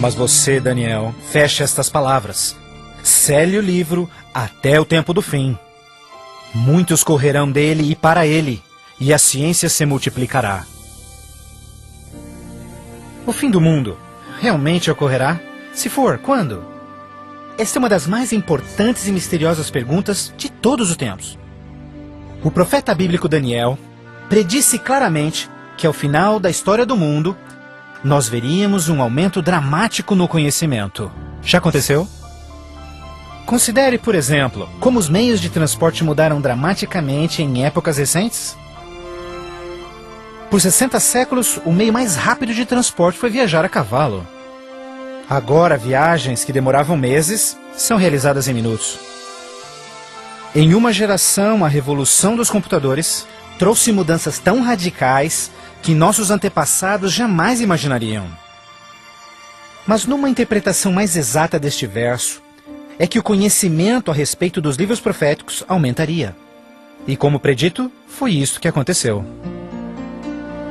Mas você, Daniel, feche estas palavras. Cele o livro até o tempo do fim. Muitos correrão dele e para ele, e a ciência se multiplicará. O fim do mundo realmente ocorrerá? Se for, quando? Esta é uma das mais importantes e misteriosas perguntas de todos os tempos. O profeta bíblico Daniel predisse claramente que ao final da história do mundo, nós veríamos um aumento dramático no conhecimento. Já aconteceu? Considere, por exemplo, como os meios de transporte mudaram dramaticamente em épocas recentes. Por 60 séculos, o meio mais rápido de transporte foi viajar a cavalo. Agora, viagens que demoravam meses são realizadas em minutos. Em uma geração, a revolução dos computadores trouxe mudanças tão radicais que nossos antepassados jamais imaginariam. Mas numa interpretação mais exata deste verso, é que o conhecimento a respeito dos livros proféticos aumentaria. E como predito, foi isso que aconteceu.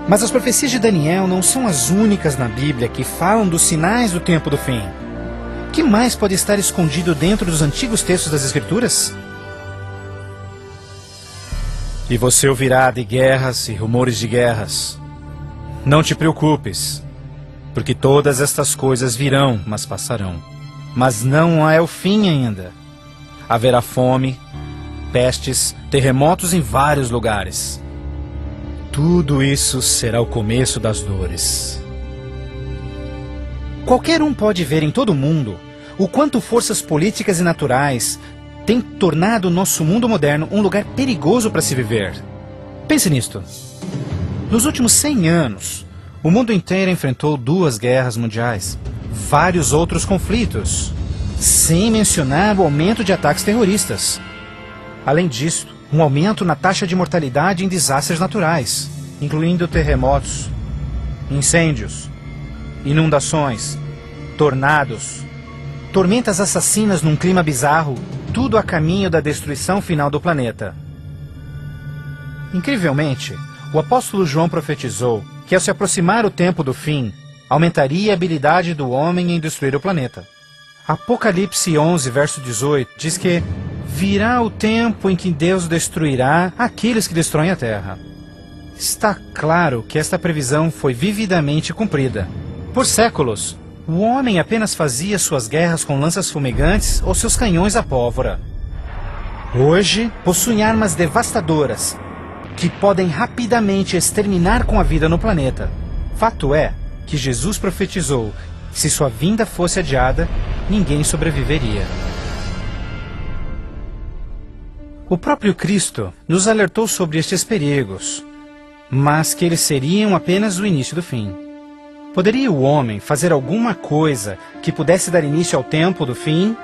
Mas as profecias de Daniel não são as únicas na Bíblia que falam dos sinais do tempo do fim. O que mais pode estar escondido dentro dos antigos textos das Escrituras? E você ouvirá de guerras e rumores de guerras. Não te preocupes, porque todas estas coisas virão, mas passarão. Mas não é o fim ainda. Haverá fome, pestes, terremotos em vários lugares. Tudo isso será o começo das dores. Qualquer um pode ver em todo o mundo o quanto forças políticas e naturais têm tornado o nosso mundo moderno um lugar perigoso para se viver. Pense nisto. Nos últimos 100 anos, o mundo inteiro enfrentou 2 guerras mundiais, vários outros conflitos, sem mencionar o aumento de ataques terroristas. Além disso, um aumento na taxa de mortalidade em desastres naturais, incluindo terremotos, incêndios, inundações, tornados, tormentas assassinas num clima bizarro, tudo a caminho da destruição final do planeta. Incrivelmente, o apóstolo João profetizou que ao se aproximar o tempo do fim, aumentaria a habilidade do homem em destruir o planeta. Apocalipse 11, verso 18, diz que virá o tempo em que Deus destruirá aqueles que destroem a terra. Está claro que esta previsão foi vividamente cumprida. Por séculos, o homem apenas fazia suas guerras com lanças fumegantes ou seus canhões à pólvora. Hoje, possuem armas devastadoras que podem rapidamente exterminar com a vida no planeta. Fato é que Jesus profetizou que se sua vinda fosse adiada, ninguém sobreviveria. O próprio Cristo nos alertou sobre estes perigos, mas que eles seriam apenas o início do fim. Poderia o homem fazer alguma coisa que pudesse dar início ao tempo do fim?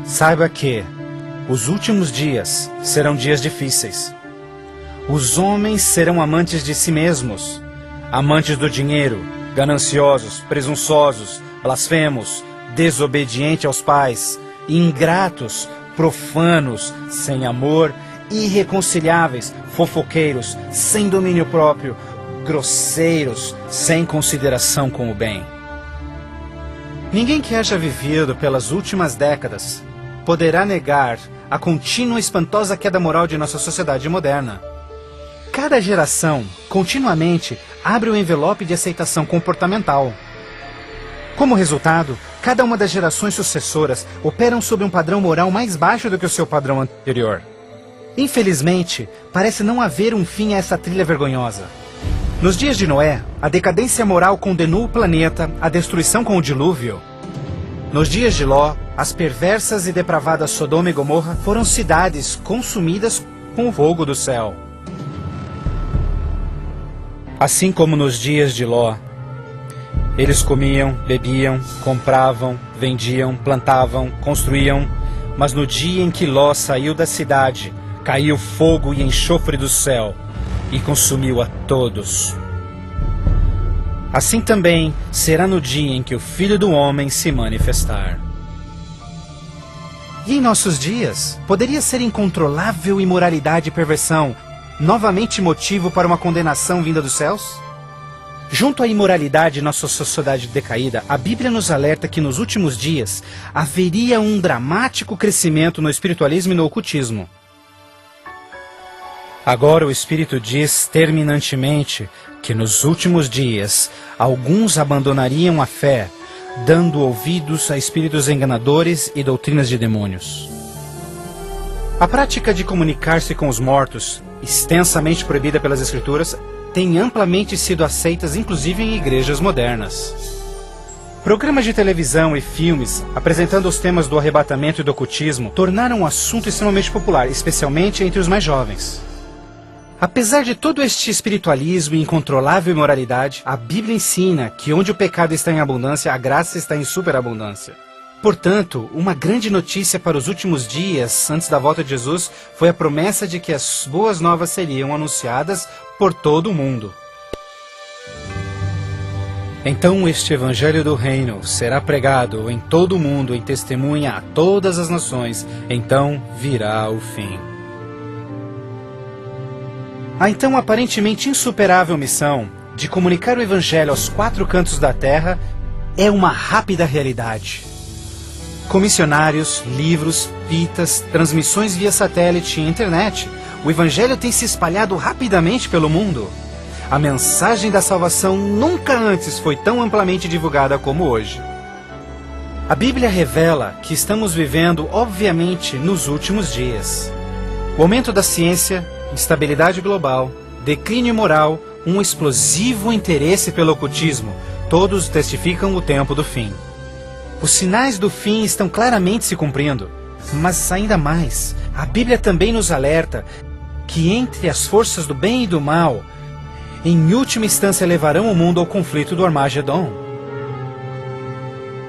Saiba que os últimos dias serão dias difíceis. Os homens serão amantes de si mesmos, amantes do dinheiro, gananciosos, presunçosos, blasfemos, desobedientes aos pais, ingratos, profanos, sem amor, irreconciliáveis, fofoqueiros, sem domínio próprio, grosseiros, sem consideração com o bem. Ninguém que haja vivido pelas últimas décadas poderá negar a contínua e espantosa queda moral de nossa sociedade moderna. Cada geração, continuamente, abre o envelope de aceitação comportamental. Como resultado, cada uma das gerações sucessoras operam sob um padrão moral mais baixo do que o seu padrão anterior. Infelizmente, parece não haver um fim a essa trilha vergonhosa. Nos dias de Noé, a decadência moral condenou o planeta à destruição com o dilúvio. Nos dias de Ló, as perversas e depravadas Sodoma e Gomorra foram cidades consumidas com o fogo do céu. Assim como nos dias de Ló, eles comiam, bebiam, compravam, vendiam, plantavam, construíam, mas no dia em que Ló saiu da cidade, caiu fogo e enxofre do céu e consumiu a todos. Assim também será no dia em que o Filho do Homem se manifestar. E em nossos dias, poderia ser incontrolável imoralidade e perversão novamente motivo para uma condenação vinda dos céus? Junto à imoralidade em nossa sociedade decaída, a Bíblia nos alerta que nos últimos dias haveria um dramático crescimento no espiritualismo e no ocultismo. Agora o Espírito diz terminantemente que nos últimos dias alguns abandonariam a fé, dando ouvidos a espíritos enganadores e doutrinas de demônios. A prática de comunicar-se com os mortos, extensamente proibida pelas Escrituras, tem amplamente sido aceitas inclusive em igrejas modernas. Programas de televisão e filmes apresentando os temas do arrebatamento e do ocultismo tornaram um assunto extremamente popular, especialmente entre os mais jovens. Apesar de todo este espiritualismo e incontrolável imoralidade, a Bíblia ensina que onde o pecado está em abundância, a graça está em superabundância. Portanto, uma grande notícia para os últimos dias, antes da volta de Jesus, foi a promessa de que as boas novas seriam anunciadas por todo o mundo. Então este evangelho do reino será pregado em todo o mundo em testemunha a todas as nações, então virá o fim. A então aparentemente insuperável missão de comunicar o evangelho aos 4 cantos da terra é uma rápida realidade. Com missionários, livros, fitas, transmissões via satélite e internet, o evangelho tem se espalhado rapidamente pelo mundo. A mensagem da salvação nunca antes foi tão amplamente divulgada como hoje. A Bíblia revela que estamos vivendo, obviamente, nos últimos dias. O aumento da ciência, instabilidade global, declínio moral, um explosivo interesse pelo ocultismo, todos testificam o tempo do fim. Os sinais do fim estão claramente se cumprindo, mas ainda mais, a Bíblia também nos alerta que entre as forças do bem e do mal, em última instância levarão o mundo ao conflito do Armagedon.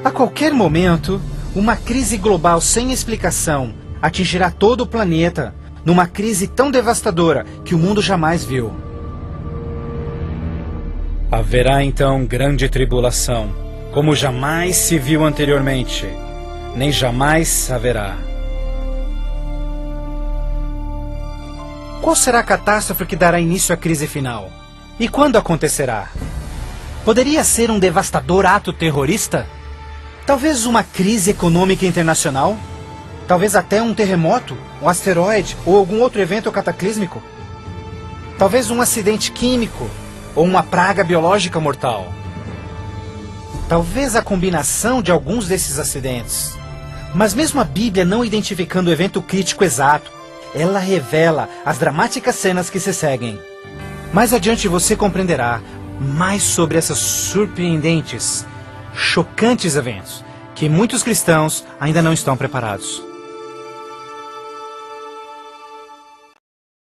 A qualquer momento, uma crise global sem explicação atingirá todo o planeta, numa crise tão devastadora que o mundo jamais viu. Haverá então grande tribulação, como jamais se viu anteriormente, nem jamais haverá. Qual será a catástrofe que dará início à crise final? E quando acontecerá? Poderia ser um devastador ato terrorista? Talvez uma crise econômica internacional? Talvez até um terremoto, um asteroide ou algum outro evento cataclísmico? Talvez um acidente químico ou uma praga biológica mortal? Talvez a combinação de alguns desses acidentes. Mas mesmo a Bíblia não identificando o evento crítico exato, ela revela as dramáticas cenas que se seguem. Mais adiante você compreenderá mais sobre esses surpreendentes, chocantes eventos que muitos cristãos ainda não estão preparados.